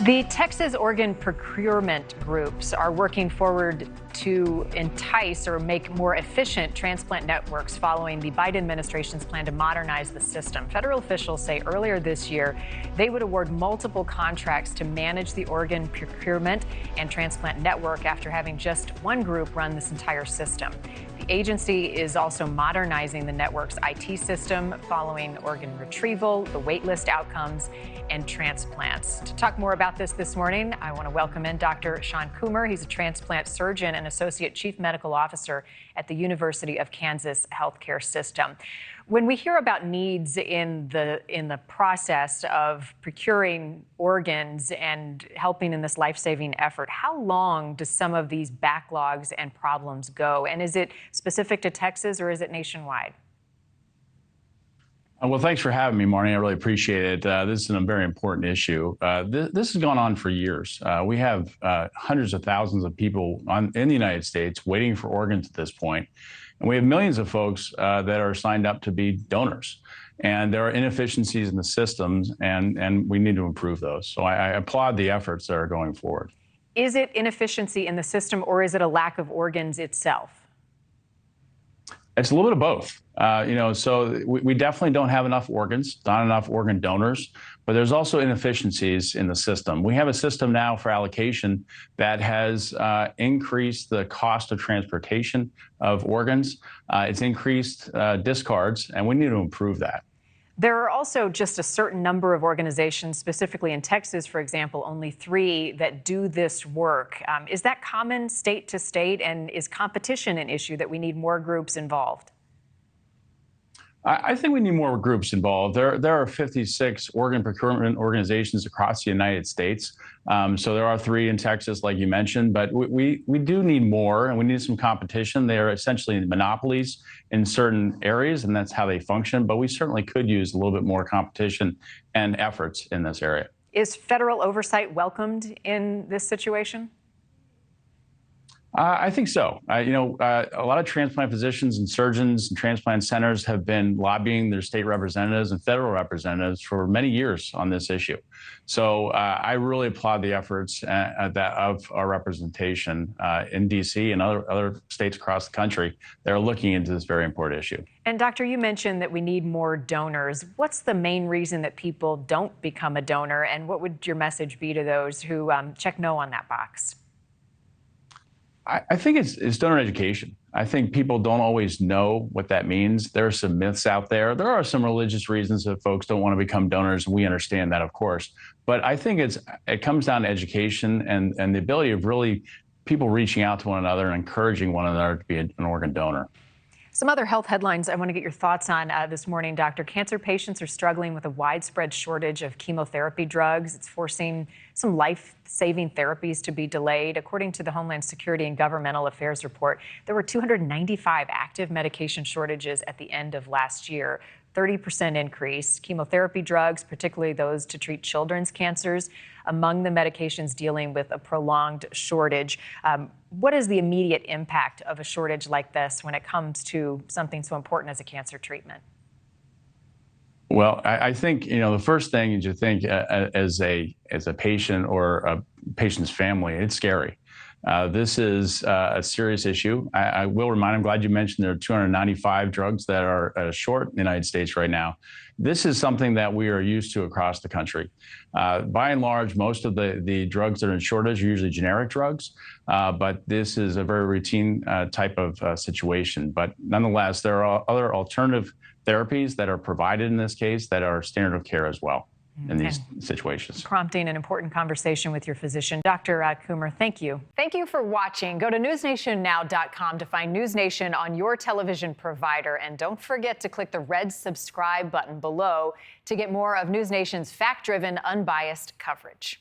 The Texas organ procurement groups are working forward to entice or make more efficient transplant networks following the Biden administration's plan to modernize the system. Federal officials say earlier this year they would award multiple contracts to manage the organ procurement and transplant network after having just one group run this entire system. The agency is also modernizing the network's IT system following organ retrieval, the waitlist outcomes, and transplants. To talk more about this morning, I want to welcome in Dr. Kumer. He's a transplant surgeon and associate chief medical officer at the University of Kansas Healthcare System. When we hear about needs in the process of procuring organs and helping in this life-saving effort, how long do some of these backlogs and problems go? And is it specific to Texas or is it nationwide? Well, thanks for having me, Marni. I really appreciate it. This is a very important issue. This has gone on for years. We have hundreds of thousands of people in the United States waiting for organs at this point. And we have millions of folks that are signed up to be donors. And there are inefficiencies in the systems, and we need to improve those. So I applaud the efforts that are going forward. Is it inefficiency in the system, or is it a lack of organs itself? It's a little bit of both. So we definitely don't have enough organs, not enough organ donors, but there's also inefficiencies in the system. We have a system now for allocation that has increased the cost of transportation of organs. It's increased discards, and we need to improve that. There are also just a certain number of organizations, specifically in Texas, for example, only 3 that do this work. Is that common state to state, and is competition an issue that we need more groups involved? I think we need more groups involved. There are 56 organ procurement organizations across the United States. So there are 3 in Texas, like you mentioned, but we do need more, and we need some competition. They are essentially monopolies in certain areas, and that's how they function. But we certainly could use a little bit more competition and efforts in this area. Is federal oversight welcomed in this situation? I think so. A lot of transplant physicians and surgeons and transplant centers have been lobbying their state representatives and federal representatives for many years on this issue. So I really applaud the efforts of our representation in D.C. and other states across the country that are looking into this very important issue. And Doctor, you mentioned that we need more donors. What's the main reason that people don't become a donor, and what would your message be to those who check no on that box? I think it's donor education. I think people don't always know what that means. There are some myths out there. There are some religious reasons that folks don't want to become donors, and we understand that, of course. But I think it comes down to education and the ability of really people reaching out to one another and encouraging one another to be an organ donor. Some other health headlines I want to get your thoughts on this morning, Doctor. Cancer patients are struggling with a widespread shortage of chemotherapy drugs. It's forcing some life-saving therapies to be delayed. According to the Homeland Security and Governmental Affairs report, there were 295 active medication shortages at the end of last year. 30% increase. Chemotherapy drugs, particularly those to treat children's cancers, among the medications dealing with a prolonged shortage. What is the immediate impact of a shortage like this when it comes to something so important as a cancer treatment? Well, I think, the first thing is you think as a patient or a patient's family, it's scary. This is a serious issue. I will remind, I'm glad you mentioned there are 295 drugs that are short in the United States right now. This is something that we are used to across the country. By and large, most of the drugs that are in shortage are usually generic drugs, but this is a very routine type of situation. But nonetheless, there are other alternative therapies that are provided in this case that are standard of care as well in these situations. Prompting an important conversation with your physician. Dr. Kumer, thank you. Thank you for watching. Go to newsnationnow.com to find NewsNation on your television provider. And don't forget to click the red subscribe button below to get more of NewsNation's fact-driven, unbiased coverage.